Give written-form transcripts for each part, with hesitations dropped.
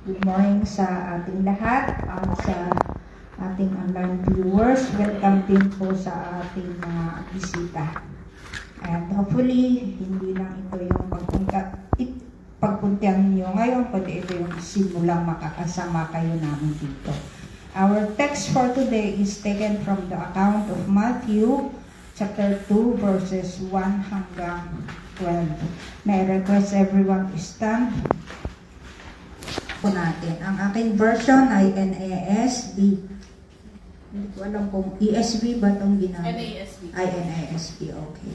Good morning sa ating lahat at sa ating online viewers. Welcome din po sa ating mga bisita. And hopefully, hindi lang ito yung pagpuntihan niyo ngayon, pati ito yung simulang makakasama kayo namin dito. Our text for today is taken from the account of Matthew chapter 2 verses 1 hanggang 12. May I request everyone to stand po natin. Ang aking version ay NASB. Hindi ko alam kung ESV ba itong ginamit? NASB. Ay, NASB, okay.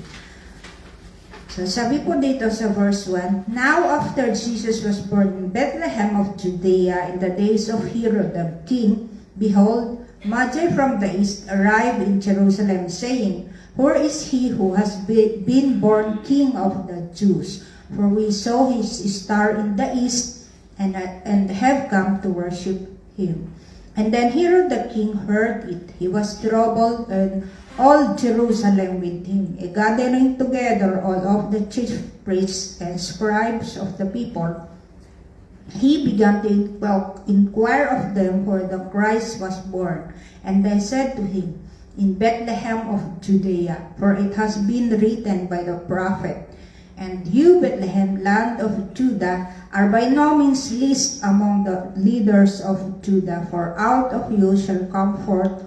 So, sabi po dito sa verse 1, Now after Jesus was born in Bethlehem of Judea in the days of Herod the king, behold, Magi from the east arrived in Jerusalem, saying, Where is he who has been born King of the Jews? For we saw his star in the east, and have come to worship him. And then Herod the king heard it. He was troubled, and all Jerusalem with him. Gathering together all of the chief priests and scribes of the people, he began to inquire of them where the Christ was born. And they said to him, In Bethlehem of Judea, for it has been written by the prophet, And you, Bethlehem, land of Judah, are by no means least among the leaders of Judah, for out of you shall come forth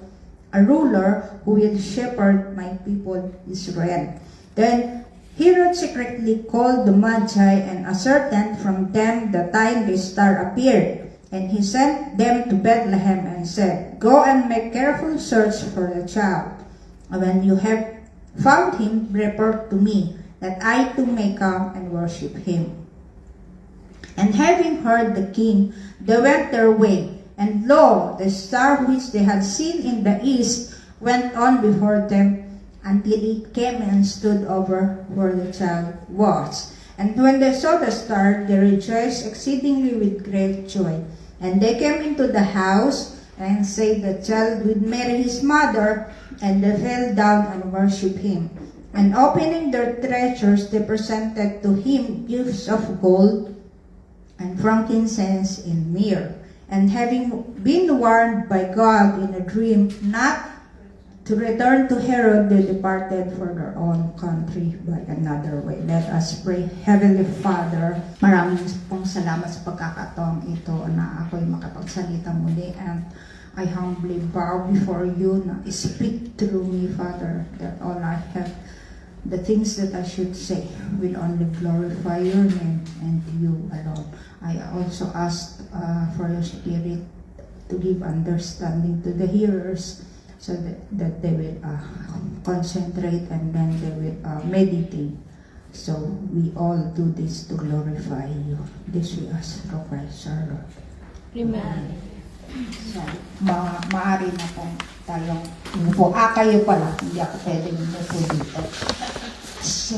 a ruler who will shepherd my people Israel. Then Herod secretly called the Magi and ascertained from them the time the star appeared. And he sent them to Bethlehem and said, Go and make careful search for the child. And when you have found him, report to me, that I too may come and worship him. And having heard the king, they went their way. And lo, the star which they had seen in the east went on before them until it came and stood over where the child was. And when they saw the star, they rejoiced exceedingly with great joy. And they came into the house and saw the child with Mary his mother, and they fell down and worshipped him. And opening their treasures, they presented to him gifts of gold and frankincense and myrrh. And having been warned by God in a dream not to return to Herod, they departed for their own country by another way. Let us pray. Heavenly Father, maraming pong salamat sa pagkakataong ito na ako'y makapagsalita muli, and I humbly bow before you na speak through me, Father, that all I have, the things that I should say, will only glorify your name and you alone. I also ask for your Spirit to give understanding to the hearers, so that they will concentrate and then they will meditate. So we all do this to glorify you. This we ask through Christ our Lord. Amen. So, maaari na pong tayong umupo. Kayo pala. Hindi ako pwedeng umupo dito. So,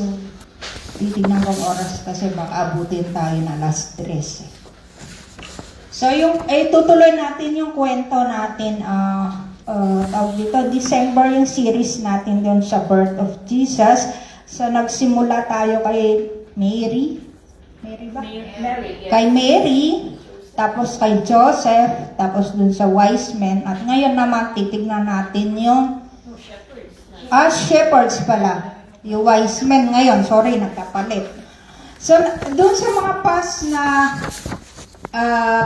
titignan kong oras kasi baka abutin tayo na alas 3. So, tutuloy natin yung kwento natin, tawag dito, December yung series natin doon sa birth of Jesus. So, nagsimula tayo kay Mary. Mary ba? Mary. Yes. Kay Mary, tapos kay Joseph, tapos dun sa wise men. At ngayon naman, titignan natin yung shepherds pala. Yung wise men ngayon. Sorry, nagkapalit. So, dun sa mga past na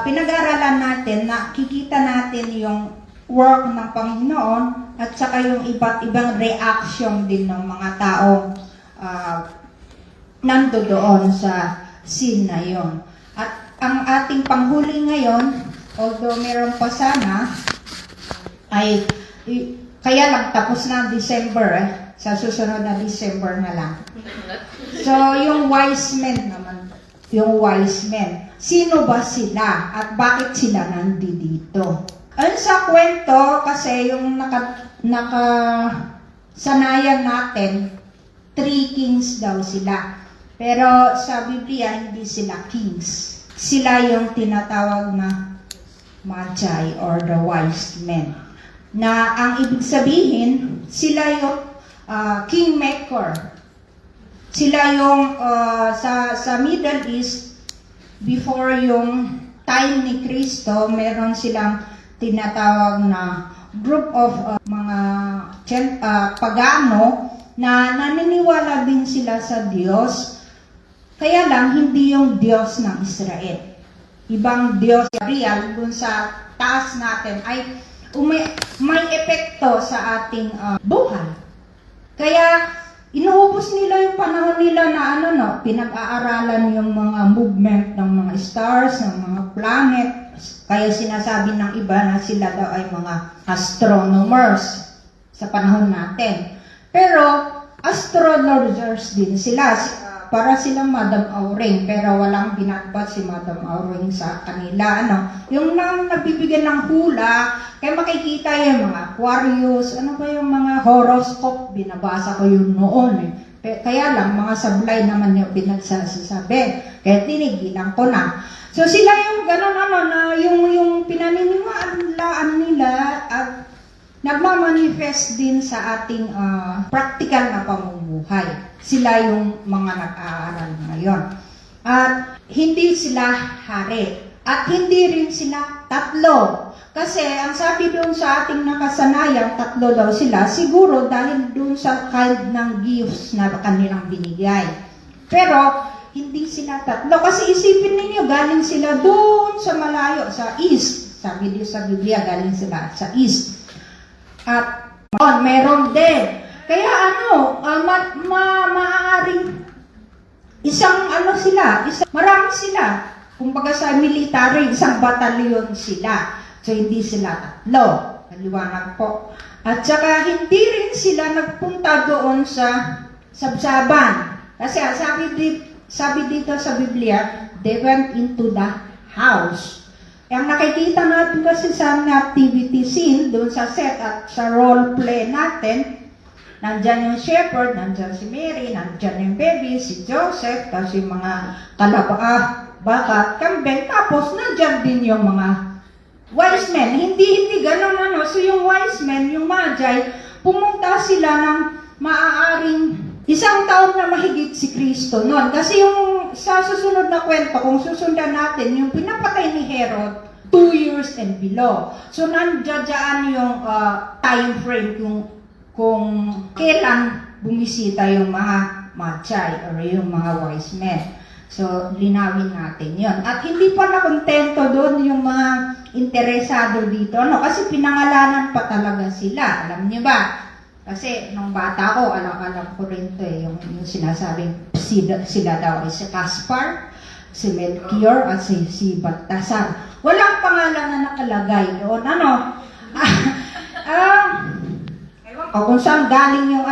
pinag-aralan natin, nakikita natin yung work ng Panginoon at saka yung iba't ibang reaction din ng mga taong nandoon sa scene na yon. At ang ating panghuli ngayon, although meron pa sana, ay kaya lang tapos na December, sa susunod na December na lang. So, yung wise men naman, yung wise men, sino ba sila at bakit sila nandito? Ayun sa kwento, kasi yung nakasanayan natin, 3 kings daw sila. Pero sa Biblia, hindi sila kings. Sila yung tinatawag na Magi or the wise men. Na ang ibig sabihin, sila yung kingmaker. Sila yung sa Middle East, before yung time ni Kristo, meron silang tinatawag na group of mga pagano na naniniwala din sila sa Diyos. Kaya lang, hindi yung Diyos ng Israel. Ibang Diyos real dun sa taas natin ay may epekto sa ating buhay. Kaya, inuubos nila yung panahon nila na pinag-aaralan yung mga movement ng mga stars, ng mga planet. Kaya sinasabi ng iba na sila daw ay mga astronomers sa panahon natin. Pero, astrologers din sila. Para silang Madam Auring, pero walang binatbat si Madam Auring sa kanila. Yung nagbibigyan ng hula, kaya makikita yung mga Aquarius, yung mga horoscope, binabasa ko yun noon. Kaya lang, mga sablay naman yung pinagsasabi. Kaya tinigilan ko na. So sila yung gano'n, na yung pinaniniwalaan nila at nagmamanifest din sa ating practical na pamumuhay. Sila yung mga nag-aaral ngayon. At hindi sila hari. At hindi rin sila tatlo. Kasi ang sabi doon sa ating nakasanayan, tatlo daw sila, siguro dahil doon sa kind ng gifts na kanilang binigay. Pero hindi sila tatlo. Kasi isipin ninyo, galing sila doon sa malayo, sa east. Sabi din sa Biblia, galing sila sa east. At meron din. Kaya maaaring marami sila. Kumbaga sa military, isang batalyon sila. So hindi sila tatlo. Maliwanag po. At saka hindi rin sila nagpunta doon sa sabsaban. Kasi sabi dito sa Biblia, they went into the house. Ang nakikita natin kasi sa nativity scene, doon sa set at sa role play natin, nandyan yung shepherd, nandyan si Mary, nandyan yung baby, si Joseph, tapos yung mga baka, kambing, tapos nandyan din yung mga wise men. Hindi ganun So yung wise men, yung magi, pumunta sila ng maaaring 1 taon na mahigit si Kristo noon. Kasi yung sa susunod na kwento, kung susundan natin, yung pinapatay ni Herod, 2 years and below. So nandiyan yung time frame kung kailan bumisita yung mga magi or yung mga wise men. So, linawin natin yon. At hindi pa nakontento doon yung mga interesado dito. Kasi pinangalanan pa talaga sila. Alam niyo ba? Kasi nung bata ko, alam ko rin ito yung sinasabing sila daw ay si Caspar, si Melchior, at si Baltasar. Walang pangalan na nakalagay doon. Kung saan galing yung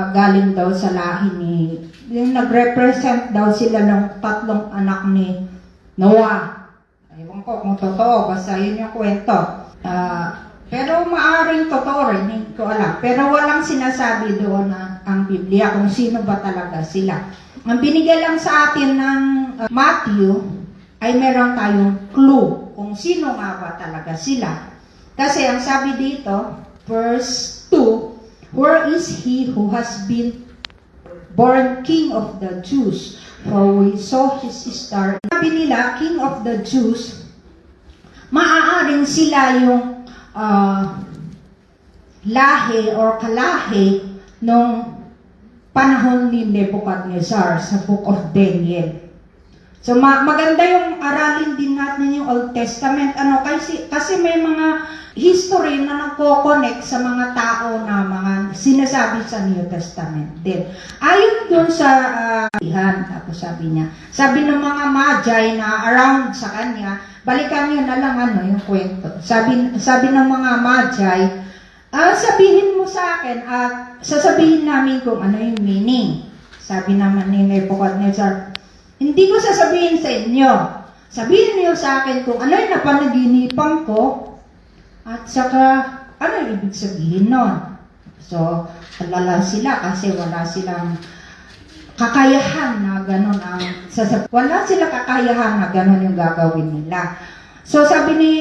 galing daw sa lahi ni, yung nag-represent daw sila ng 3 anak ni Noah. Ewan ko kung totoo, basta yun yung kwento. Pero maaring totoo rin, hindi ko alam. Pero walang sinasabi doon ang Biblia kung sino ba talaga sila. Ang binigay lang sa atin ng Matthew ay meron tayong clue kung sino nga ba talaga sila. Kasi ang sabi dito, verse 2, where is he who has been born King of the Jews? For we saw his star. Sabi nila, King of the Jews, maaaring sila yung lahi or kalahi nung panahon ni Nebuchadnezzar sa Book of Daniel. So maganda yung aralin din natin yung Old Testament. Kasi may mga history na nagko-connect sa mga tao na mga sinasabi sa New Testament din. Ayon dun sa tapos sabi ng mga magi na around sa kanya, balikan nyo na lang yung kwento. Sabi ng mga magi, sabihin mo sa akin at sasabihin namin kung ano yung meaning. Sabi naman ni Nebuchadnezzar, hindi ko sasabihin sa inyo. Sabihin niyo sa akin kung ano yung napanaginipan ko at saka ano yung ibig sabihin nun. So, alala sila kasi wala silang kakayahan na gano'n wala silang kakayahan na gano'n yung gagawin nila. So, sabi ni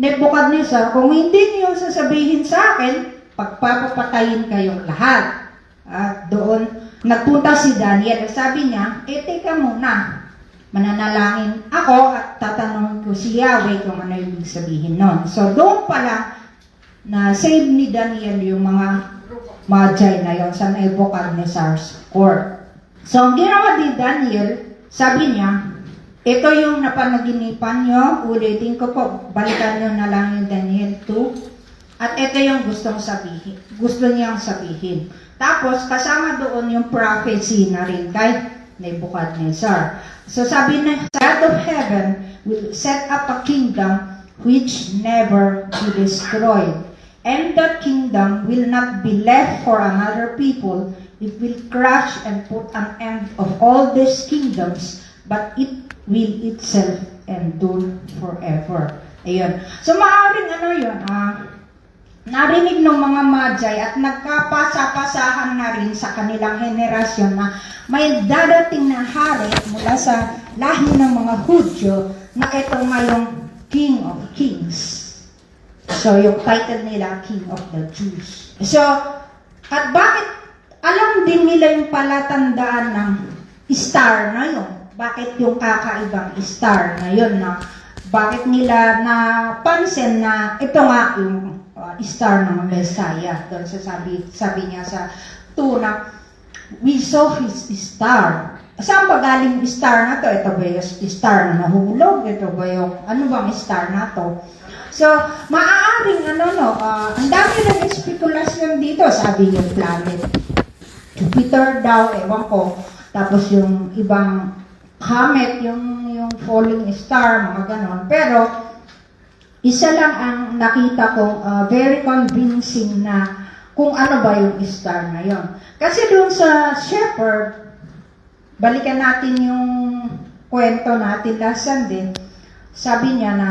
Nebuchadnezzar, kung hindi niyo sasabihin sa akin, pagpapatayin kayong lahat. At doon, nagpunta si Daniel. Sabi niya, teka muna. mananalangin ako at tatanungin ko si Yahweh kung ano yung ibig sabihin nun. So doon pala na save ni Daniel yung mga Magi na yon sa Nebuchadnezzar's court. So ang ginawa ni Daniel, sabi niya, ito yung napanaginipan nyo, ulitin ko po, balikan nyo na lang yung Daniel 2. At ito yung gusto niyang sabihin. Tapos, kasama doon yung prophecy na rin kay Nebuchadnezzar. So sabi na, God of heaven will set up a kingdom which never be destroyed. And that kingdom will not be left for another people. It will crush and put an end of all these kingdoms, but it will itself endure forever. Ayun. So maaaring yun, narinig ng mga Magi at nagkapasa-pasahan na rin sa kanilang henerasyon na may dadating na hari mula sa lahi ng mga Hudyo na ito ngayong King of Kings. So, yung title nila, King of the Jews. So, at bakit alam din nila yung palatandaan ng star na yun? Bakit yung kakaibang star na yun na bakit nila napansin na ito nga yung star ng Messiah? Doon sabi niya sa 2 na we saw his star. Saan ba galing yung star na to? Ito ba yung star na nahulog? Ito ba yung ano bang star na to? So, maaaring ang dami ng spekulasyon dito. Sabi yung planet Jupiter daw, ewan ko. Tapos yung ibang comet, yung falling star, mga ganon. Pero, isa lang ang nakita ko, very convincing na kung ano ba yung star na yon. Kasi doon sa shepherd, balikan natin yung kwento natin last Sunday, sabi niya na,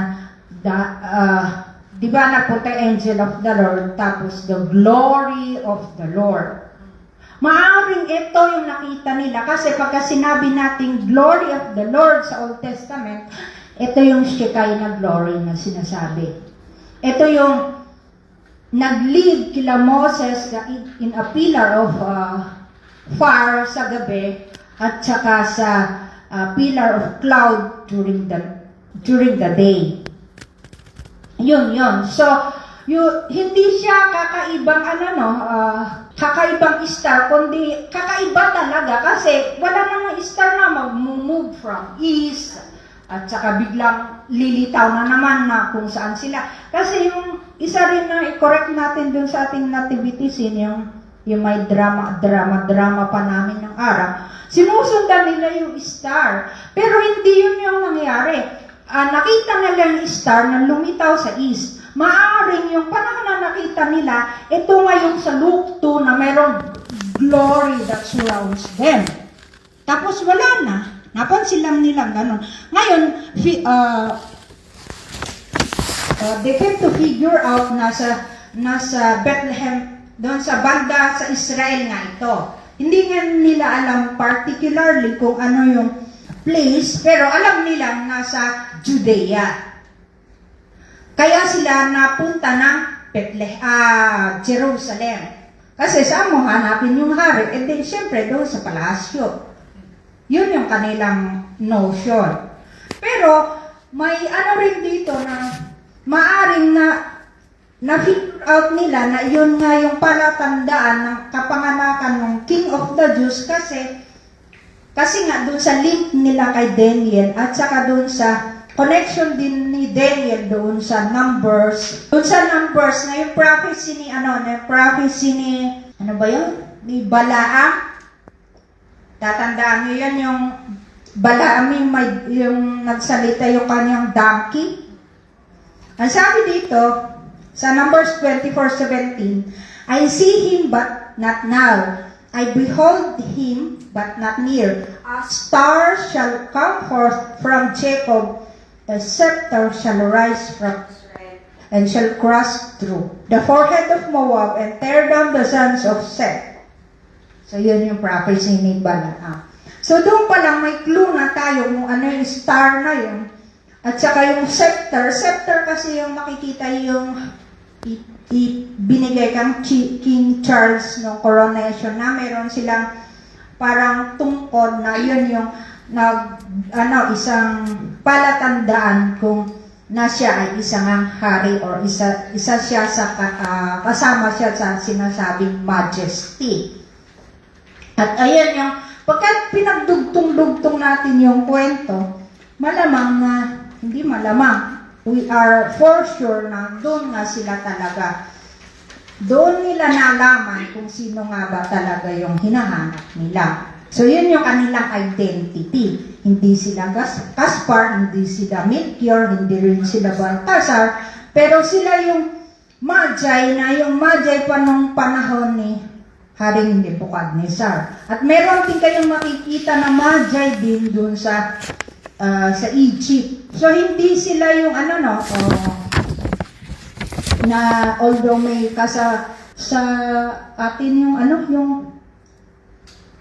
di ba napunta angel of the Lord, tapos the glory of the Lord. Maaaring ito yung nakita nila kasi pagka sinabi nating glory of the Lord sa Old Testament, ito yung Shekinah glory na sinasabi. Ito yung nag-lead kila Moses in a pillar of fire sa gabi at saka sa pillar of cloud during the day. Yun. So, hindi siya kakaibang kakaibang star, kundi kakaiba talaga kasi wala namang star na mag-move from east at saka biglang lilitaw na naman na kung saan sila. Kasi yung isa rin na i-correct natin dun sa ating nativity scene, yung may drama pa namin ng araw, sinusundan nila yung star. Pero hindi yun yung nangyari. Nakita nila yung star na lumitaw sa east. Maaaring yung panahon na nakita nila, ito ngayon sa Luke 2 na mayroong glory that surrounds them. Tapos wala na. Napansin lang nilang ganun. Ngayon, they came to figure out nasa Bethlehem, doon sa banda sa Israel nga ito. Hindi nga nila alam particularly kung ano yung place, pero alam nilang nasa Judea. Kaya sila napunta ng Jerusalem. Kasi saan mo hanapin yung hari? And then, syempre, doon sa palasyo. Yun yung kanilang notion. Pero, may rin dito na maaring na-figure out nila na yun nga yung palatandaan ng kapanganakan ng King of the Jews kasi nga doon sa link nila kay Daniel at saka doon sa connection din ni Daniel doon sa Numbers. Doon sa Numbers na yung prophecy ni ni Balaam. Tatandaan niyo yan yung Balaam yung nagsalita yung kanyang donkey. Ang sabi dito sa Numbers 24:17, I see him but not now. I behold him, but not near. A star shall come forth from Jacob, a scepter shall rise from Israel, and shall cross through the forehead of Moab, and tear down the sons of Seth. So yun yung prophecy ni Balaam. So doon pa lang may clue na tayo kung ano yung star na yun. At saka yung scepter. Scepter kasi yung makikita yung binigay kang King Charles no coronation na meron silang parang tungkod na yun yung isang palatandaan kung na siya ay isang hari or isa siya sa kasama siya sa sinasabing majesty. At ayan yung pagkat pinagdugtong-dugtong natin yung kwento, malamang na hindi malamang, we are for sure na doon nga sila talaga. Doon nila nalaman kung sino nga ba talaga yung hinahanap nila. So, yun yung kanilang identity. Hindi sila Gaspar, hindi sila Melchior, hindi rin sila Baltasar, pero sila yung Magi na yung Magi pa nung panahon ni Haring Nebuchadnezzar. At meron din kayong makikita na Magi din dun sa Egypt. So, hindi sila yung na although may sa atin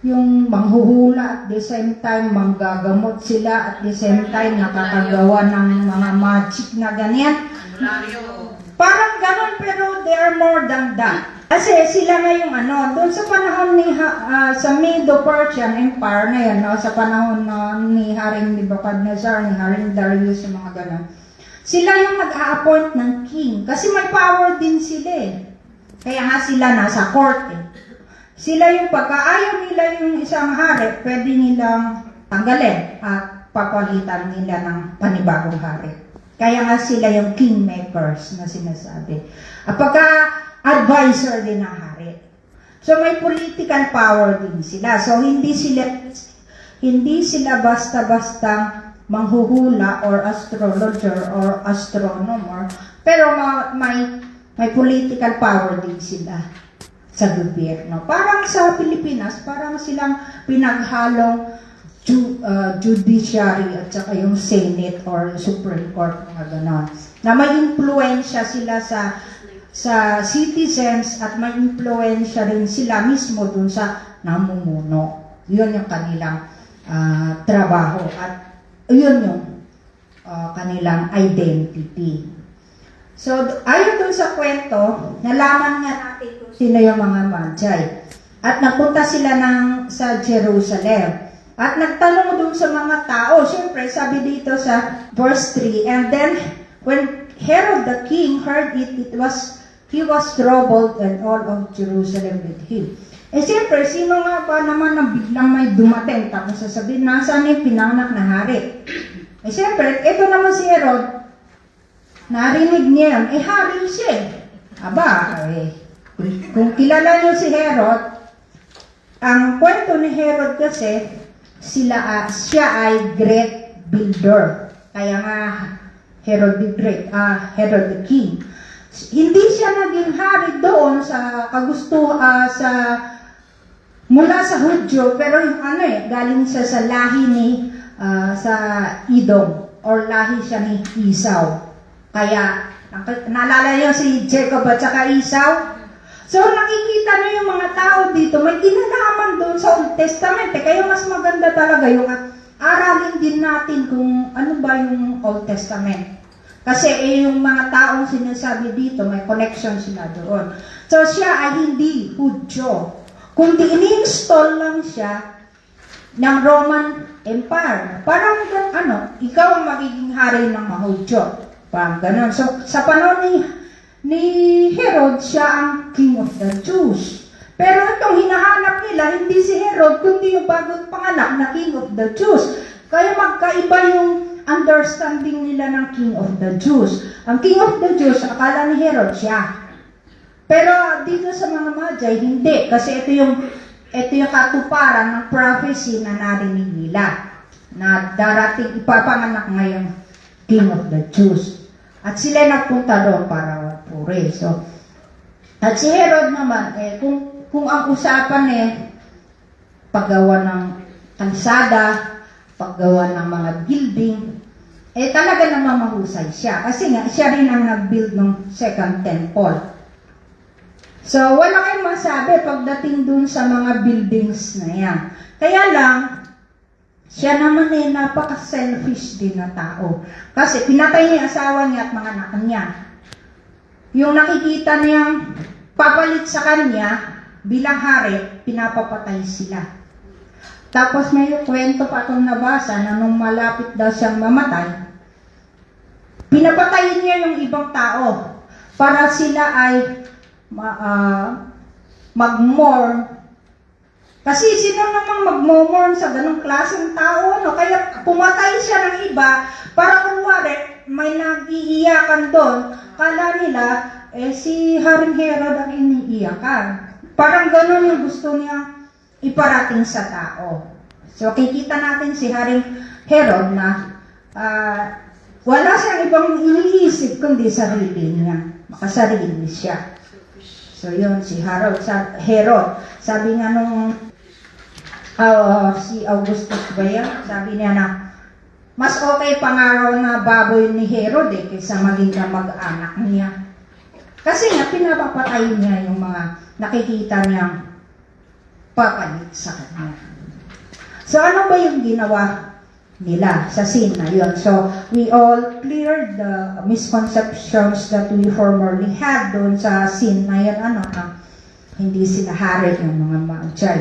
yung manghuhula at the same time manggagamot sila at the same time nakakagawa ng mga magic na ganyan. Parang ganon pero they are more than that. Kasi sila nga yung doon sa panahon ni sa Medo-Persian Empire na yan, sa panahon ni Haring Nebuchadnezzar, ni Haring Darius, yung mga ganon. Sila yung mag-a-appoint ng king kasi may power din sila eh. Kaya nga sila nasa court eh. Sila yung pagkaayaw nila yung isang hari, pwede nilang tanggalin at papalitan nila ng panibagong hari. Kaya nga sila yung kingmakers na sinasabi. At pagka-advisor din ng hari. So may political power din sila. So hindi sila basta-basta manghuhula or astrologer or astronomer, pero may political power din sila sa gobyerno. Parang sa Pilipinas, parang silang pinaghalong judiciary at saka yung Senate or Supreme Court, mga ganon. Na may impluensya sila sa citizens at may impluensya rin sila mismo dun sa namumuno. Yun yung kanilang trabaho at yun yung kanilang identity. So, ayon dun sa kwento, nalaman nga natin kung sino yung mga Magi. At napunta sila sa Jerusalem. At nagtanong dun sa mga tao. Siyempre, sabi dito sa verse 3, and then, when Herod the king heard it, he was troubled and all of Jerusalem with him. Eh siyempre, sino nga ba naman na biglang may dumating? Tapos sasabihin, nasaan yung pinanganak na hari? Eh siyempre, ito naman si Herod, narinig niya yan, hari siya. Aba, kung kilala niyo si Herod, ang kwento ni Herod kasi, siya ay great builder. Kaya nga, Herod the Great, Herod the King. Hindi siya naging hari doon sa mula sa Hudyo, pero yung galing siya sa lahi sa Edom, or lahi siya ni Esau. Kaya, naalala niyo si Jacob at saka Esau? So, nakikita niyo yung mga tao dito, may kinalaman doon sa Old Testament. Kaya mas maganda talaga yung aralin din natin kung ano ba yung Old Testament. Kasi yung mga taong sinasabi dito, may connection sila doon. So, siya ay hindi Hudyo. Kundi ini-install lang siya ng Roman Empire. Parang ikaw ang magiging hari ng mga Hudyo. Parang ganun. So, sa panahon ni Herod, siya ang King of the Jews. Pero itong hinahanap nila, hindi si Herod, kundi yung bagong panganak na King of the Jews. Kaya magkaiba yung understanding nila ng King of the Jews. Ang King of the Jews, akala ni Herod siya. Pero dito sa mga Magi, hindi. Kasi ito yung katuparan ng prophecy na narinig nila. Na darating, ipapanganak ngayong King of the Jews. At sila nagpunta doon para puri. So, at si Herod naman, kung ang usapan paggawa ng kalsada, paggawa ng mga building, talaga namang mahusay siya. Kasi nga, siya rin ang nag-build ng Second Temple. So, wala kayong masabi pagdating dun sa mga buildings na yan. Kaya lang, siya naman napaka-selfish din na tao. Kasi pinatay niya asawa niya at mga anak niya. Yung nakikita niyang papalit sa kanya bilang hari, pinapapatay sila. Tapos may kwento pa akong nabasa na nung malapit daw siyang mamatay, pinapatayin niya yung ibang tao para sila ay mag-mourn. Kasi sino namang mag-mourn sa ganong klaseng tao, no? Kaya pumatay siya ng iba para kunwari may nag-iiyakan doon. Kala nila, si Haring Herod ang iniiyakan. Parang ganon yung gusto niya iparating sa tao. So, kikita natin si Haring Herod na wala siyang ibang iniisip kundi sarili niya. Makasarili siya. So, yun, si Herod. Sabi nga nung si Augustus ba yan? Sabi niya na, mas okay pa nga raw na baboy ni Herod kaysa maging mag-anak niya. Kasi nga, pinapapatay niya yung mga nakikita niyang papalit sa kanya. So, ano ba yung ginawa nila sa scene na yun? So, we all cleared the misconceptions that we formerly had doon sa scene na yun, hindi sila hari yung mga Magi.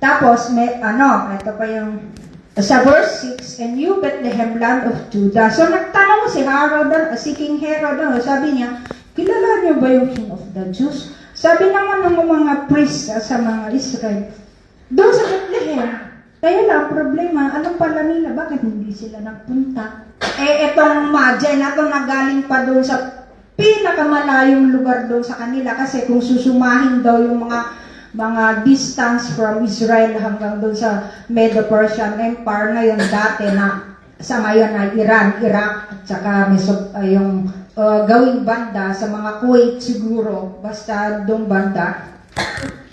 Tapos, ito pa yung, sa verse 6, and you, Bethlehem, land of Judah. So, nagtanong si King Herod, sabi niya, kilala niyo ba yung King of the Jews? Sabi naman ng mga priests sa mga Israel, doon sa Bethlehem, kaya lang, problema, alam pala nila, bakit hindi sila nagpunta? Etong Magi na ito nagaling pa doon sa pinakamalayong lugar doon sa kanila kasi kung susumahin daw yung mga distance from Israel hanggang doon sa Medo-Persian Empire ngayon dati na sa ngayon ay Iran, Iraq, at saka yung gawing banda sa mga Kuwait siguro, basta doon banda,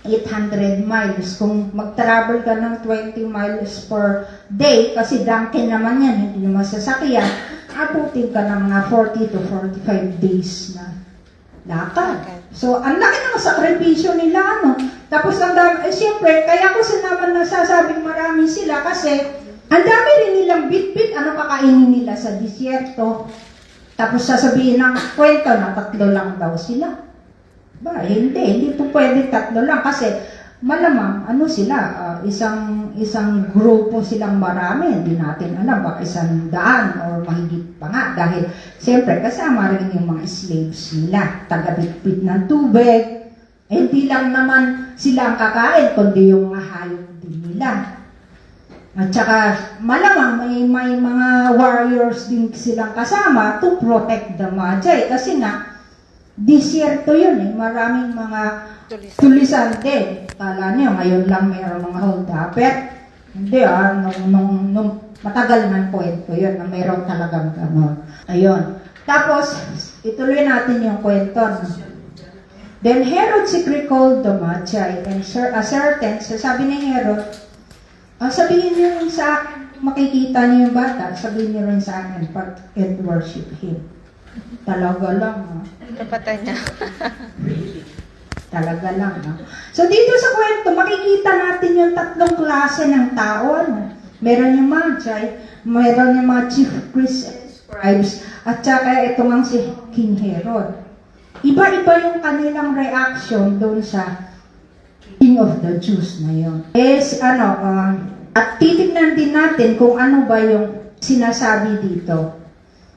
800 miles. Kung mag-travel ka ng 20 miles per day, kasi donkey naman yan, hindi naman sasakyan, abutin ka ng mga 40 to 45 days na lakad. So, ang laki ng sakripisyo nila, Tapos, siyempre, kaya ko naman nasasabing marami sila kasi ang dami rin nilang bit-bit, kakainin nila sa disyerto. Tapos sasabihin ng kwento na 3 lang daw sila. Hindi po pwede 3 lang kasi malamang sila, isang grupo silang marami, hindi natin alam, baka 100 or mahigit pa nga dahil siyempre kasama rin yung mga slaves nila, taga-bitbit ng tubig, hindi lang naman sila ang kakain kundi yung mga hayop din nila. At saka malamang may mga warriors din silang kasama to protect the Magi kasi nga disyerto yun maraming mga tulisan din. Kala niyo, ngayon lang mayroong mga hold-upper. Hindi nung matagal na kwento yun na mayroong talagang gano'n. Ayun. Tapos, ituloy natin yung kwento. Then Herod secretly called the Magi and sabi ni Herod, sabihin niyo rin sa akin, makikita niyo yung bata, sabihin niyo rin sa akin, and worship him. Talaga lang, Napatay niya. Talaga lang, So, dito sa kwento, makikita natin yung 3 klase ng tao, Meron yung Magi, meron yung mga chief priests and scribes, at saka ito nga si King Herod. Iba-iba yung kanilang reaction doon sa King of the Jews na yun. At titignan din natin kung ano ba yung sinasabi dito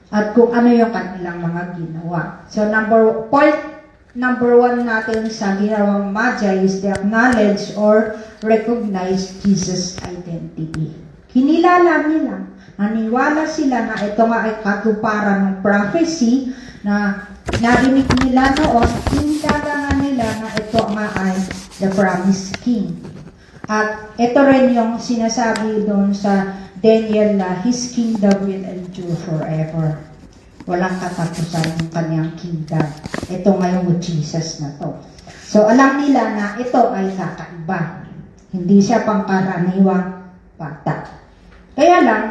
at kung ano yung kanilang mga ginawa. So, number 1 natin sa ginawang Magi is to acknowledge or recognize Jesus' identity. Kinilala nila, naniwala sila na ito nga ay katuparan ng prophecy na narinig nila noon, kinilala nga nila na ito nga ay the promised king. At ito rin yung sinasabi doon sa Daniel na his kingdom will endure forever. Walang katapusan yung kanyang kingdom. Ito ngayong Jesus na to. So alam nila na ito ay kakaiba. Hindi siya pangkaraniwang bata. Kaya lang,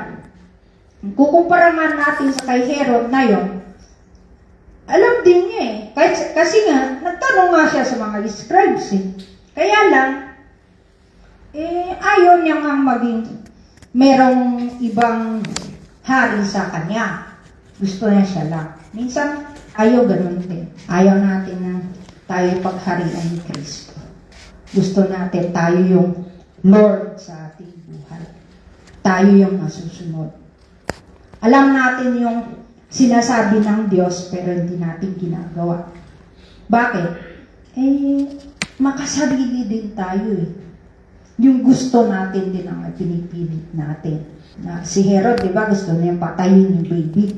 kukumpara man natin sa kay Herod na yon, alam din niya kasi nga, nagtanong nga siya sa mga scribes Kaya lang, ayaw niya nga maging merong ibang hari sa kanya. Gusto niya siya lang. Minsan, ayaw ganun din. Ayaw natin na tayo pagharian ni Kristo. Gusto natin tayo yung Lord sa ating buhay. Tayo yung masusunod. Alam natin yung sinasabi ng Diyos pero hindi natin ginagawa. Bakit? Makasarili din tayo eh. Yung gusto natin din ang pinipilit natin. Na si Herod, di ba, gusto niya patayin yung baby.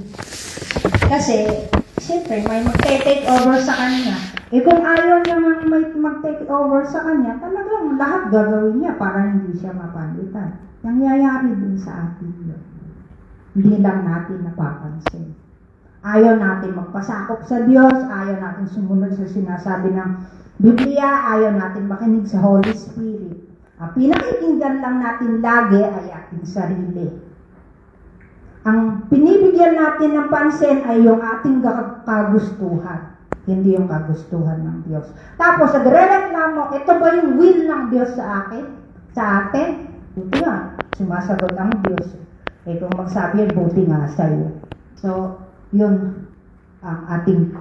Kasi, siyempre, may mag-take over sa kanya. Kung ayaw niya may mag-take over sa kanya, talagang lahat gagawin niya para hindi siya mapalitan. Nangyayari din sa atin yun. Hindi lang natin napapansin. Ayaw natin magpasakop sa Diyos, ayaw natin sumunod sa sinasabi ng Biblia, ayaw natin makinig sa Holy Spirit. Ang pinakikinggan lang natin lagi ay ating sarili. Ang pinibigyan natin ng pansin ay yung ating kagustuhan, hindi yung kagustuhan ng Diyos. Tapos, nagre-reklamo, ito ba yung will ng Diyos sa akin? Sa atin? Buti nga, sumasagot ang Diyos. Kung magsabi, buti nga sa'yo. So, yun ang ating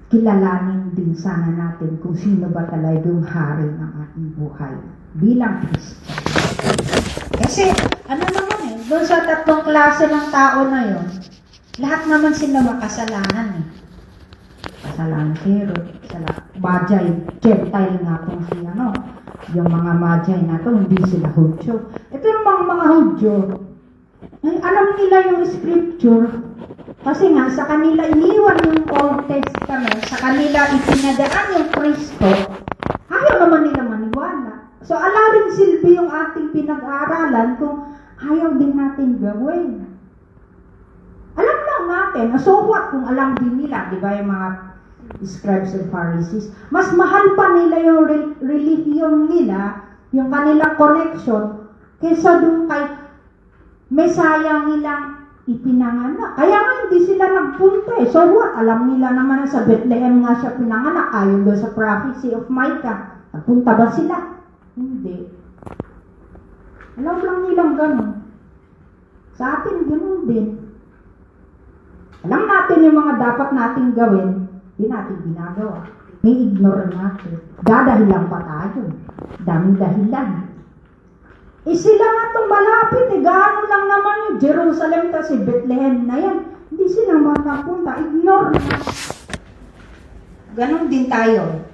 kilalanin din sana natin kung sino ba talaga yung hari ng ating buhay bilang Kristo. Kasi, ano naman doon sa tatlong klase ng tao na yun, lahat naman sila makasalanan eh. Kasalanan si Herod, Magi, Gentile nga kung siya, yung mga Magi na to, hindi sila Hudyo. Ito yung mga Hudyo, alam nila yung scripture, kasi nga sa kanila iniwan yung Old Testament, sa kanila ipinadaan yung Kristo, ayaw naman nila maniwala. So ala rin silbi yung ating pinag-aaralan kung ayaw din natin gawin. Alam lang natin, so what kung alam din nila, di ba yung mga scribes and Pharisees, mas mahal pa nila yung religion nila, yung kanilang connection, kaysa dun kay Messiah nilang ipinanganak. Kaya nga hindi sila nagpunta eh. So what? Alam nila naman na sa Bethlehem nga siya pinanganak. Ayon doon sa prophecy of Micah. Nagpunta ba sila? Hindi. Alam lang nilang ganun. Sa atin, ganun din. Alam natin yung mga dapat nating gawin, hindi natin ginagawa. May ignore natin. Dadahilan pa tayo. Dami-dahilan. Sila nga itong malapit, gaano lang naman yung Jerusalem kasi Bethlehem na yan. Hindi sila makapunta, ignore na. Ganon din tayo.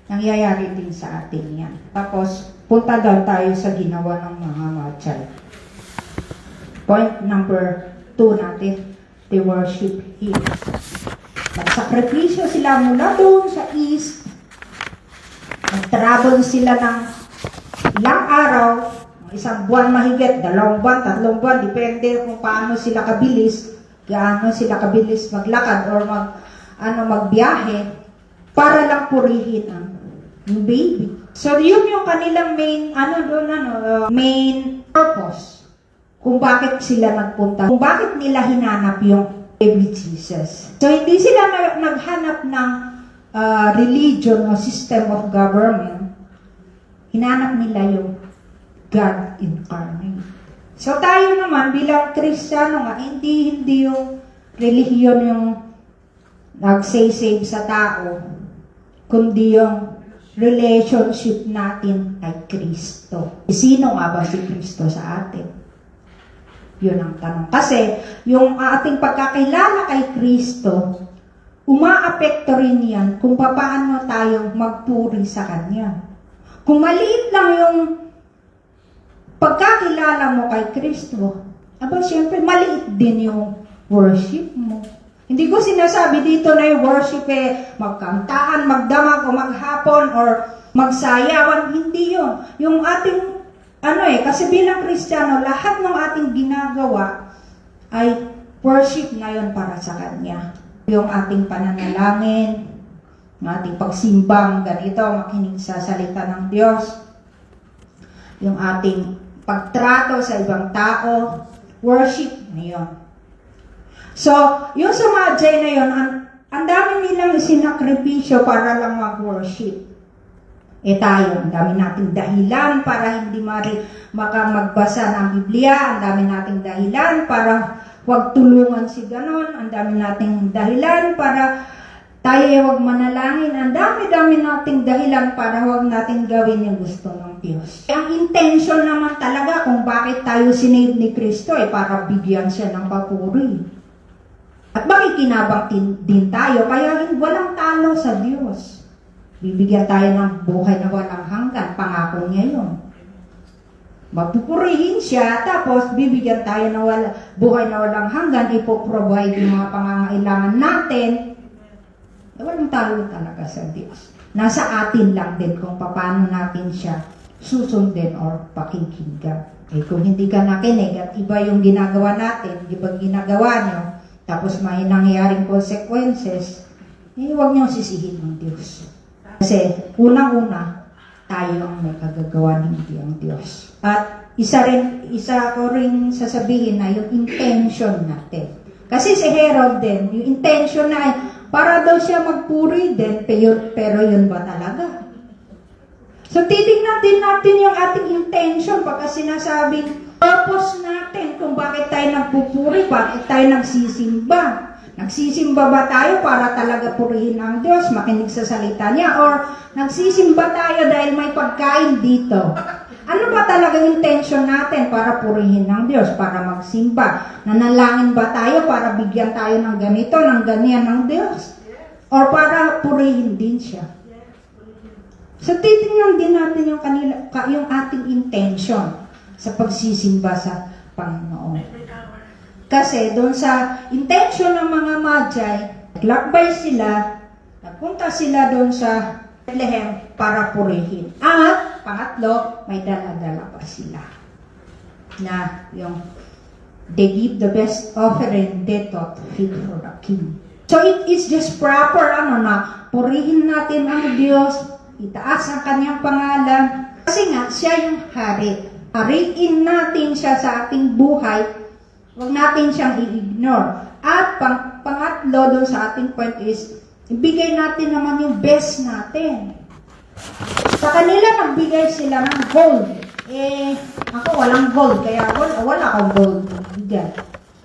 Nangyayari din sa atin yan. Tapos, punta daw tayo sa ginawa ng mga Magi. Point number 2 natin, they worship Him. Nagsakripisyo sila mula doon sa east. Nag-travel sila ng ilang araw, isang buwan mahigit, 2 buwan, 3 buwan, depende kung paano sila kabilis, maglakad or magbiyahe, para lang purihin ang baby. So, yun yung kanilang main purpose. Kung bakit sila nagpunta, kung bakit nila hinanap yung baby Jesus. So, hindi sila naghanap ng religion o system of government. Hinanap nila yung God incarnate. So tayo naman bilang Kristiyano nga, hindi yung relihiyon yung nag-save sa tao, kundi yung relationship natin kay Kristo. Sino nga ba si Kristo sa atin? Yun ang tanong. Kasi yung ating pagkakilala kay Kristo, umaapekto rin yan kung paano tayo magpuri sa Kanya. Kung maliit lang yung pagkakilala mo kay Kristo, siyempre maliit din yung worship mo. Hindi ko sinasabi dito na yung worship magkantaan, magdamag o maghapon or magsayawan. Hindi yun. Yung ating, kasi bilang Kristiyano, lahat ng ating ginagawa ay worship ngayon para sa Kanya. Yung ating pananalangin, ng ating pagsimbang, ganito, makinig sa salita ng Diyos, yung ating pagtrato sa ibang tao, worship na yun. So, yung sa Magi na yun, ang dami nilang isinakripisyo para lang mag-worship. Tayo, ang dami nating dahilan para hindi magbasa ng Biblia, ang dami nating dahilan para huwag tulungan si ganon, ang dami nating dahilan para tayo ay huwag manalangin. Ang dami-dami nating dahilan para huwag natin gawin yung gusto ng Diyos. Ang intention naman talaga kung bakit tayo sinave ni Kristo ay para bigyan siya ng papuri. At makikinabang din tayo, kaya walang talo sa Diyos. Bibigyan tayo ng buhay na walang hanggan, pangako niya yun. Magpupurihin siya, tapos bibigyan tayo ng buhay na walang hanggan, ipoprovide yung mga pangangailangan natin. Walang talo talaga sa Diyos. Nasa atin lang din kung paano natin siya susundin or pakikinggan. Kung hindi ka nakinig at iba yung ginagawa natin, iba ginagawa nyo, tapos may nangyaring consequences, huwag nyo sisihin ng Diyos. Kasi unang-una, tayo ang may kagagawa, hindi ang Diyos. At isa ko rin sasabihin na yung intention natin. Kasi si Herod din, yung intention na ay para daw siya magpuri din, pero yun ba talaga? So titignan din natin yung ating intention pagka sinasabing purpose natin kung bakit tayo nagpupuri, bakit tayo nagsisimba. Nagsisimba ba tayo para talaga purihin ang Diyos, makinig sa salita niya, or nagsisimba tayo dahil may pagkain dito? Ano ba talaga intention natin para purihin ng Diyos, para magsimba? Nanalangin ba tayo para bigyan tayo ng ganito, ng ganyan ng Diyos? Or para purihin din siya? So titingnan din natin yung ating intention sa pagsisimba sa Panginoon. Kasi doon sa intention ng mga Magi, naglakbay sila, nagpunta sila doon sa Bethlehem para purihin. At pangatlo, may dala-dala pa sila. Na yung they give the best offering they thought fit for the king. So it is just proper na purihin natin ang Diyos, itaas ang kanyang pangalan. Kasi nga, siya yung hari. Hariin natin siya sa ating buhay. Huwag natin siyang i-ignore. At pangatlo doon sa ating point is, ibigay natin naman yung best natin. Sa kanila, nagbigay sila ng gold. Ako walang gold, kaya wala akong gold.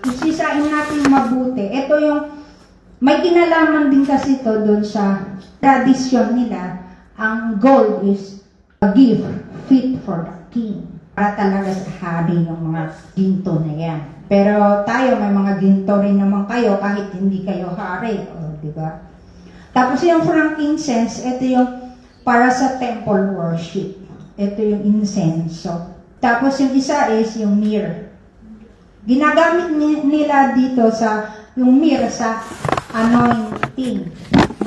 Isisain natin mabuti. Ito yung, may kinalaman din kasi ito doon sa tradisyon nila. Ang gold is a gift fit for the king. Para talaga sa hari yung mga ginto na yan. Pero tayo, may mga ginto rin naman kayo kahit hindi kayo hari. Di ba? Tapos yung frankincense, ito yung para sa temple worship. Ito yung incense. Tapos yung isa is yung myrrh. Ginagamit nila dito sa, yung myrrh sa anointing.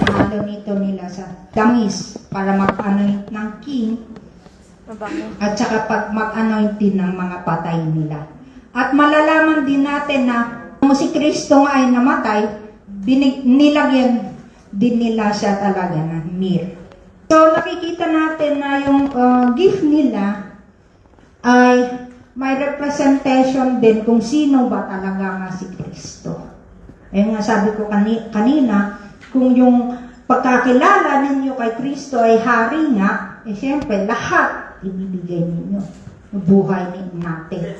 Nahalo nito nila sa gamis para mag-anoint ng king. At saka pag mag-anointing ng mga patay nila. At malalaman din natin na kung si Kristo nga ay namatay, nilagyan din nila siya talaga ng myrrh. So nakikita natin na yung gift nila ay may representation din kung sino ba talaga nga si Kristo. Nga sabi ko kanina, kung yung pagkakilala ninyo kay Kristo ay hari nga, siyempre lahat ibibigay ninyo. Yung buhay natin.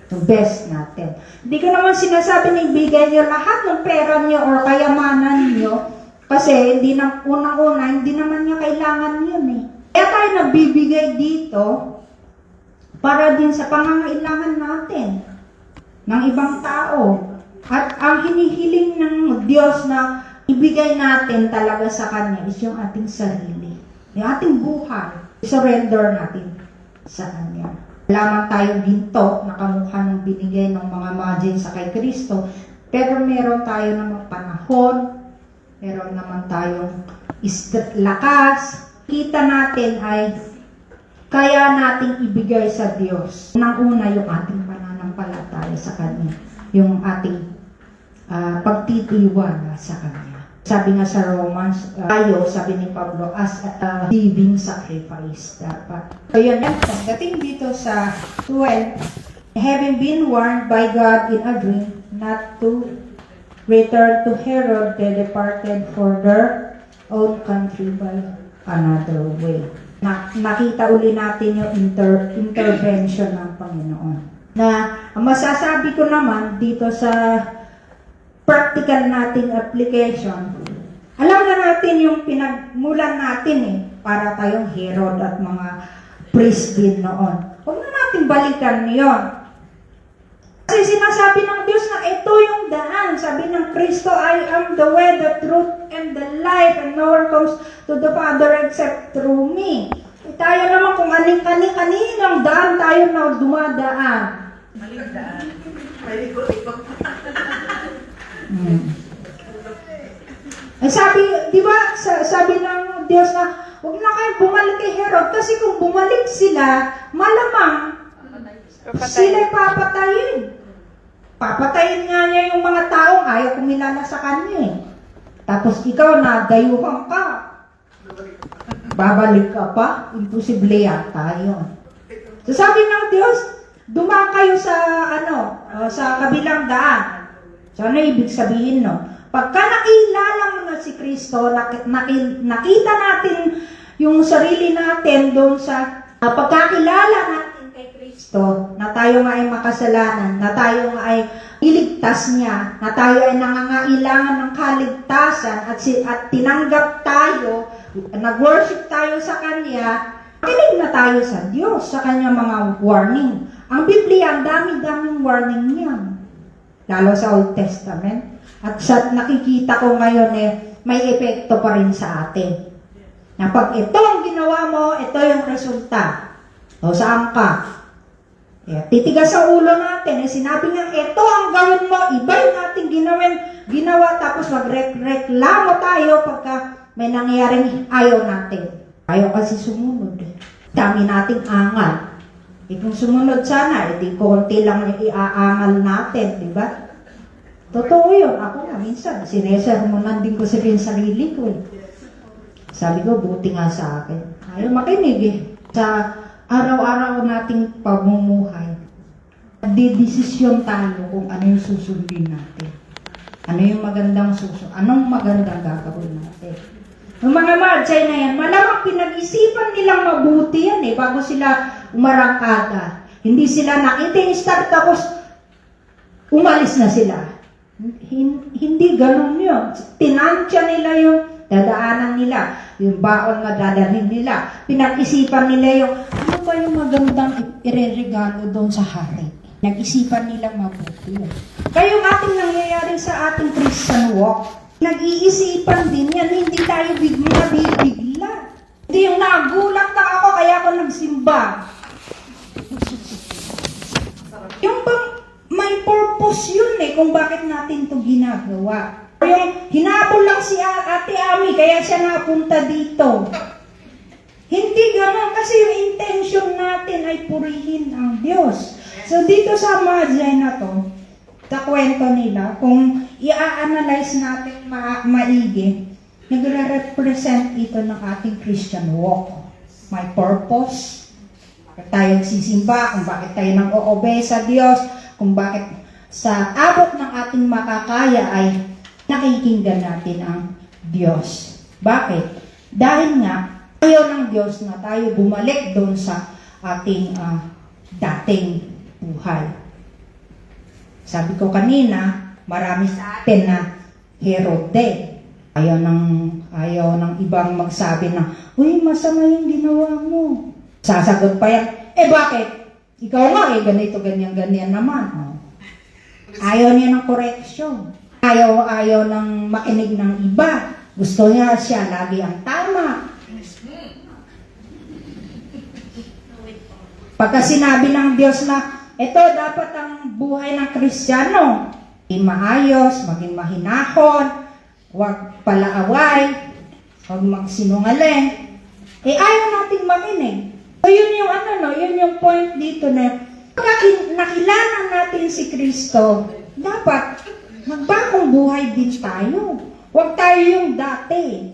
Yung best natin. Hindi ko naman sinasabi na ibigay nyo lahat ng pera nyo or kayamanan nyo kasi unang-una, hindi naman niya kailangan yun eh. Kaya tayo nabibigay dito para din sa pangangailangan natin ng ibang tao. At ang hinihiling ng Diyos na ibigay natin talaga sa Kanya is yung ating sarili. Yung ating buhay. Surrender natin sa Kanya. Lamang tayong ginto na kamukha ng binigay ng mga Magi sa kay Kristo, pero meron tayo namang panahon, meron naman tayong lakas. Kita natin ay kaya nating ibigay sa Diyos. Unang-una yung ating pananampalataya sa Kanya, yung ating pagtitiwala sa Kanya. Sabi nga sa Romans, tayo, sabi ni Pablo, as a living sacrifice dapat. So yun yan, pagdating dito sa 12, having been warned by God in a dream not to return to Herod, they departed for their own country by another way. Nakita uli natin yung intervention ng Panginoon. Na ang masasabi ko naman dito sa practical nating application Alam na natin yung pinagmulan natin para tayong Herod at mga priest din noon. Huwag na natin balikan yon. Kasi sinasabi ng Diyos na ito yung daan. Sabi ng Kristo, I am the way, the truth, and the life, and no one comes to the Father except through me. Tayo naman kung kaninang daan tayo na dumadaan. Maling daan. May ikot-ikot. Sabi, di ba, sabi ng Diyos na, huwag na kayo bumalik kay Herod kasi kung bumalik sila, malamang sila'y papatayin. Papatayin nga niya yung mga taong ayaw kumilala sa kanya. Tapos ikaw na dayuhan ka. Babalik ka pa? Imposible yata yun. So sabi ng Diyos, dumaan kayo sa sa kabilang daan. So ano ibig sabihin no? Pagka nakilala mo na si Kristo, nakita natin yung sarili natin doon sa pagkakilala natin kay Kristo, na tayo nga ay makasalanan, na tayo nga ay iligtas niya, na tayo ay nangangailangan ng kaligtasan at tinanggap tayo, nag-worship tayo sa Kanya, kinig na tayo sa Diyos, sa Kanya mga warning. Ang Biblia, ang dami-daming warning niya. Lalo sa Old Testament. At sa nakikita ko ngayon may epekto pa rin sa atin. Na pag ito ang ginawa mo, ito yung resulta. O saan ka? Kaya titigas sa ulo natin. Sinabi niya, ito ang gawin mo, iba yung ating ginawa, tapos magreklamo tayo pagka may nangyaring ayaw natin. Ayaw kasi sumunod. Dami nating angal. Kung sumunod sana, di konti lang iaangal natin, di ba? Totoo yun. Ako nga, minsan, sinesermonan din ko sa sarili ko. Sabi ko, buti nga sa akin. Ayaw makinig Sa araw-araw nating pamumuhay, desisyon tayo kung ano yung susundin natin. Ano yung magandang anong magandang gagawin natin. Yung mga madsay na yan, malamang pinag-isipan nilang mabuti yan bago sila umarangkada. Hindi sila nakita-start tapos umalis na sila. Hindi ganun yun. Tinansya nila yung dadaanan nila, yung baon na dadalhin nila. Pinag-isipan nila yung, ano ba yung magandang ireregalo doon sa hari? Nag-isipan nila mabuti yun. Kaya yung ating nangyayari sa ating Christian walk, nag-iisipan din yan, hindi tayo bigla. Hindi yung nagulat na ako, kaya ako nagsimba. Yung bang may purpose yun kung bakit natin ito ginagawa. Yung hinabol lang si Ate Ami, kaya siya napunta dito. Hindi gano'n, kasi yung intention natin ay purihin ang Diyos. So dito sa Magi na to, sa kwento nila, kung i-analyze natin maigi, nagre-represent ito ng ating Christian walk. May purpose, bakit tayo nagsisimba, kung bakit tayo nag-o-obey sa Diyos, kung bakit sa abot ng ating makakaya ay nakikinggan natin ang Diyos. Bakit? Dahil nga, ayaw ng Diyos na tayo bumalik doon sa ating dating buhay. Sabi ko kanina, marami sa atin na Herod din. Ayaw ng ibang magsabi na, uy, masama yung ginawa mo. Sasagot pa yan, bakit? Ikaw nga ganito, ganyan naman. Ayaw niya ng correction. Ayaw ng makinig ng iba. Gusto niya siya lagi ang tama. Pagka sinabi ng Diyos na, ito dapat ang buhay ng Kristiyano. Maging maayos, maging mahinahon, huwag palaaway, huwag magsinungaling. Ayaw nating makinig. So yun yung yun yung point dito na pagka nakilala natin si Kristo, dapat magbagong buhay din tayo. Huwag tayo yung dati.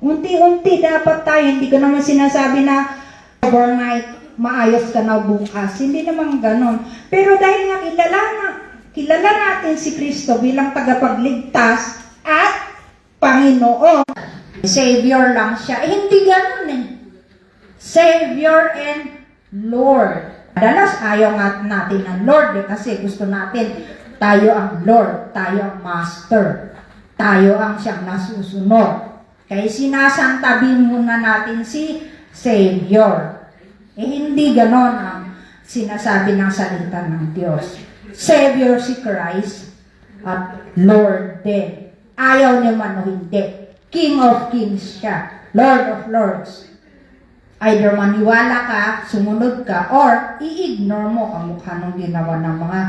Unti-unti dapat tayo, hindi ko naman sinasabi na overnight, maayos ka na bukas. Hindi naman ganon. Pero dahil nga kilala natin si Kristo bilang tagapagligtas at Panginoon. Savior lang siya. Hindi ganon Savior and Lord. Madalas ayaw natin ng Lord kasi gusto natin tayo ang Lord, tayo ang Master. tayo ang siyang nasusunod. Kaya sinasantabi muna natin si Savior. Hindi ganon ang sinasabi ng salita ng Diyos. Savior si Christ at Lord din. Ayaw niya man o hindi. King of Kings siya. Lord of Lords. Either maniwala ka, sumunod ka, or i-ignore mo kamukha nung ginawa ng mga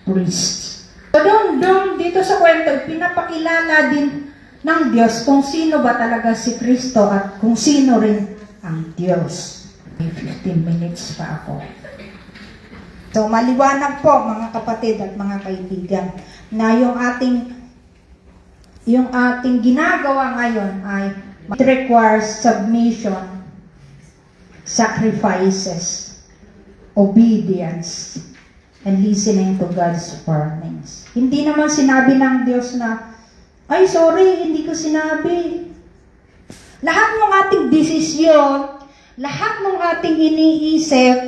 priests. So doon dito sa kwento, pinapakilala din ng Diyos kung sino ba talaga si Kristo at kung sino rin ang Diyos. May 15 minutes pa ako. So maliwanag po mga kapatid at mga kaibigan na yung ating ginagawa ngayon ay it requires submission, sacrifices, obedience, and listening to God's warnings. Hindi naman sinabi ng Diyos na, ay sorry, hindi ko sinabi. Lahat ng ating desisyon, lahat ng ating iniisip,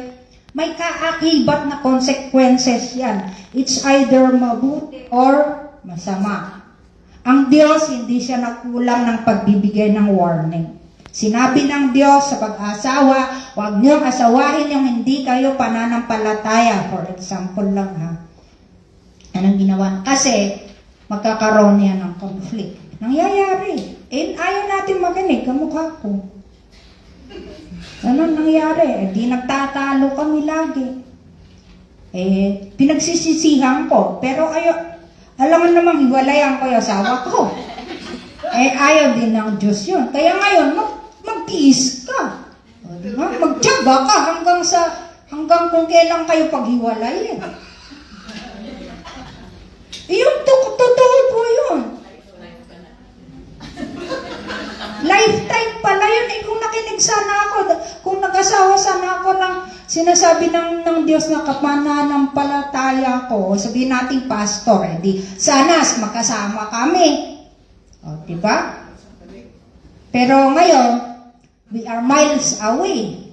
may kaakibat na consequences yan. It's either mabuti or masama. Ang Diyos, hindi siya nakulang ng pagbibigay ng warning. Sinabi ng Diyos sa pag-asawa, huwag niyong asawahin yung hindi kayo pananampalataya. For example lang ha. Anong ginawa? Kasi magkakaroon yan ng conflict. Nangyayari. Ayaw natin makinig, kamukha ko. Anong nangyari? Di nagtatalo kami lagi. Pinagsisisihan ko. Pero alam mo namang hiwalayan ko yung asawa ko. Ayaw din ng Diyos yun. Kaya ngayon, magtiis ka. Diba? Magtiyaga ka hanggang kung kailan kayo paghiwalayin. Yung totoo po yun. Lifetime pala yun. Kung nakinig sana ako, kung nag-asawa sana ako ng sinasabi ng Diyos na kapananampalataya ko, sabihin natin pastor, sana makasama kami. Diba? Pero ngayon, we are miles away.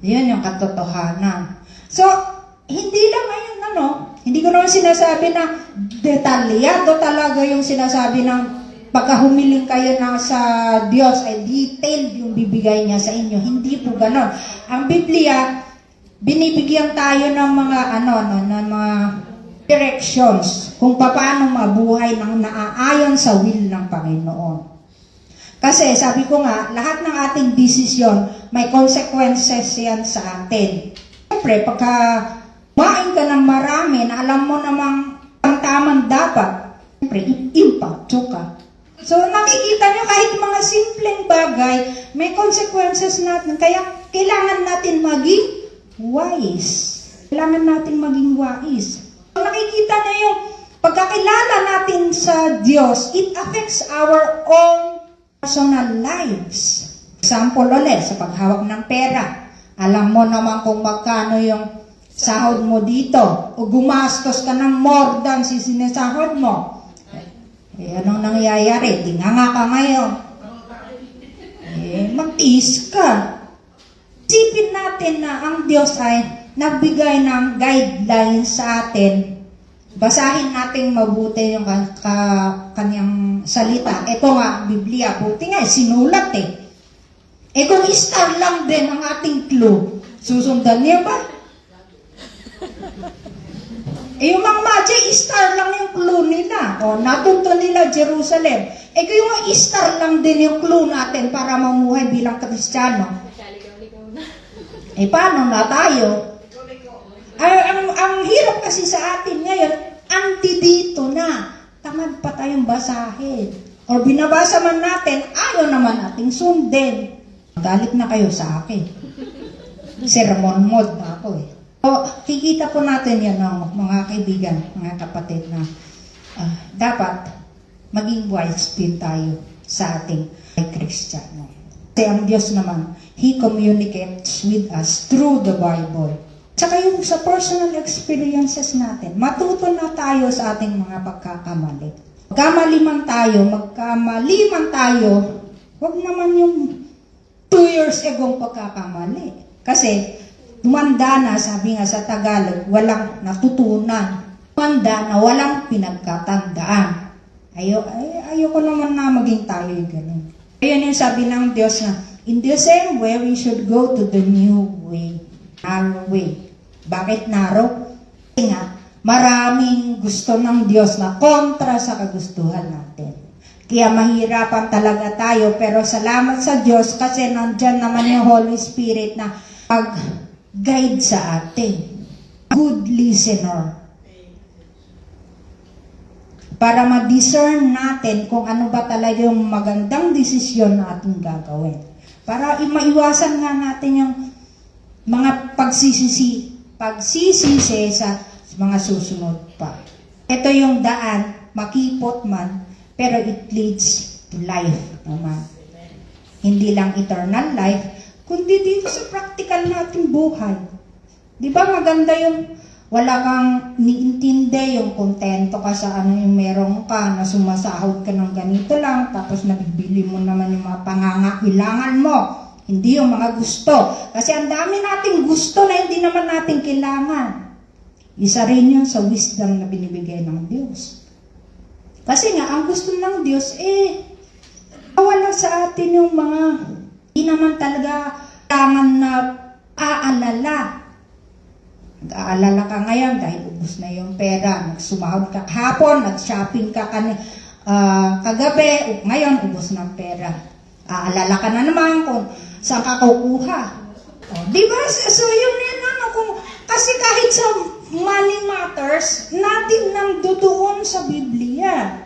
Yun yung katotohanan. So, hindi lang ngayon, hindi ko naman sinasabi na detalyado talaga yung sinasabi ng pagka humiling kayo na sa Diyos ay detailed yung bibigay niya sa inyo. Hindi po ganon. Ang Biblia, binibigyan tayo ng mga ng mga directions kung paano mabuhay ng naaayon sa will ng Panginoon. Kasi sabi ko nga, lahat ng ating desisyon may consequences yan sa atin. Siyempre, pagka kumain ka ng marami na alam mo namang ang tamang dapat, siyempre, impacto ka. So, nakikita nyo kahit mga simpleng bagay, may consequences natin. Kaya, kailangan natin maging wise. Kailangan natin maging wise. So, nakikita nyo yung pagkakilala natin sa Diyos, it affects our own personal lives. Example ulit, sa paghawak ng pera. Alam mo naman kung magkano yung sahod mo dito. O gumastos ka ng more than sinesahod mo. Anong nangyayari? Tinganga ka ngayon. Magtiis ka. Isipin natin na ang Diyos ay nagbigay ng guidelines sa atin. Basahin natin mabuti yung kanyang salita. Ito nga, Biblia. Buti nga, sinulat kung star lang din ang ating clue, susundan niya ba? Yung mga Magi, star lang yung clue nila. Natunto nila Jerusalem. Kung yung star lang din yung clue natin para mamuhay bilang Kristiyano. Paano na tayo? Ang hirap kasi sa atin ngayon, dito na. Tamad pa tayong basahin. O binabasa man natin, ayaw naman nating sundin. Galit na kayo sa akin. Sermon mode na ako So, kikita po natin yan mga kaibigan, mga kapatid na dapat maging wise din tayo sa ating Kristiyano. Kasi ang Diyos naman, He communicates with us through the Bible. Tsaka yung sa personal experiences natin, matuto na tayo sa ating mga pagkakamali. Magkamali man tayo, huwag naman yung 2 years ago pagkakamali. Kasi, tumanda na, sabi nga sa Tagalog, walang natutunan. Tumanda na walang pinagkatandaan. Ayoko naman na maging tayo yung ganun. Ayun yung sabi ng Diyos na, in the same way, we should go to the new way. Narrow way. Bakit narrow? Kasi nga, maraming gusto ng Diyos na kontra sa kagustuhan natin. Kaya mahirapan talaga tayo, pero salamat sa Diyos kasi nandyan naman yung Holy Spirit na pag-guide sa atin. Good listener. Para ma-discern natin kung ano ba talaga yung magandang desisyon na ating gagawin. Para maiwasan nga natin yung mga pagsisisi sa mga susunod pa. Ito yung daan, makipot man, pero it leads to life naman. Hindi lang eternal life, kundi dito sa practical nating buhay. Di ba maganda yung wala kang niintindi, yung kontento ka sa ano yung meron ka, na sumasahod ka ng ganito lang, tapos nabibili mo naman yung mga pangangailangan mo. Hindi yung mga gusto. Kasi ang dami nating gusto na hindi naman natin kailangan. Isa rin yun sa wisdom na binibigay ng Diyos. Kasi nga, ang gusto ng Diyos, wala sa atin yung mga hindi naman talaga kailangan na aalala. Nag-aalala ka ngayon dahil ubos na yung pera. Nagsumahod ka kahapon, nag-shopping ka kagabi, ngayon ubos ng pera. Aalala ka na naman kung saan ka kukuha. Diba? So yun yan kasi kahit sa money matters, natin nang doon sa Biblia.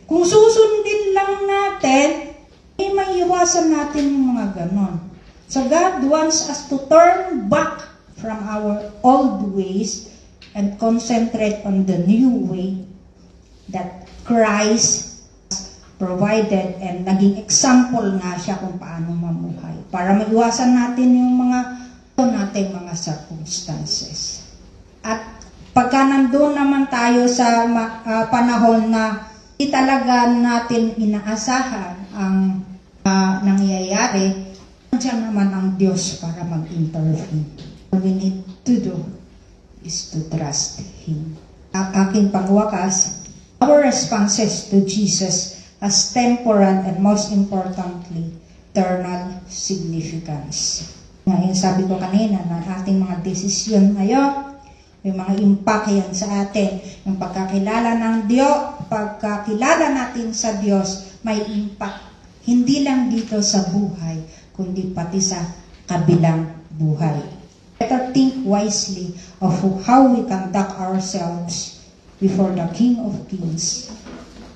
Kung susundin lang natin, may iwasan natin yung mga ganon. So God wants us to turn back from our old ways and concentrate on the new way that Christ provided and naging example nga siya kung paano mamuhay. Para maiwasan natin yung mga circumstances. At pagka nandun naman tayo sa panahon na hindi talaga natin inaasahan ang nangyayari, nandiyan naman ang Diyos para mag-intervene. All we need to do is to trust Him. Ang aking pangwakas, our responses to Jesus has temporal and most importantly, eternal significance. Ngayon, sabi ko kanina na ating mga desisyon ngayon, may mga impact yan sa atin. Yung pagkakilala ng Diyos, pagkakilala natin sa Diyos, may impact. Hindi lang dito sa buhay, kundi pati sa kabilang buhay. Better think wisely of how we conduct ourselves before the King of Kings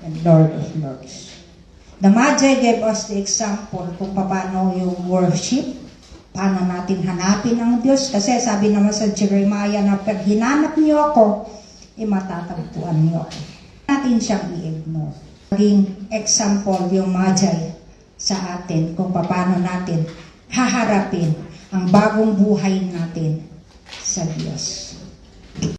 and Lord of Lords. The Magi gave us the example kung paano yung worship, paano natin hanapin ang Diyos. Kasi sabi naman sa Jeremiah na pag hinanap niyo ako, matatagpuan niyo ako. Natin siyang i-ignore. Naging example yung Magi sa atin kung paano natin haharapin ang bagong buhay natin sa Diyos.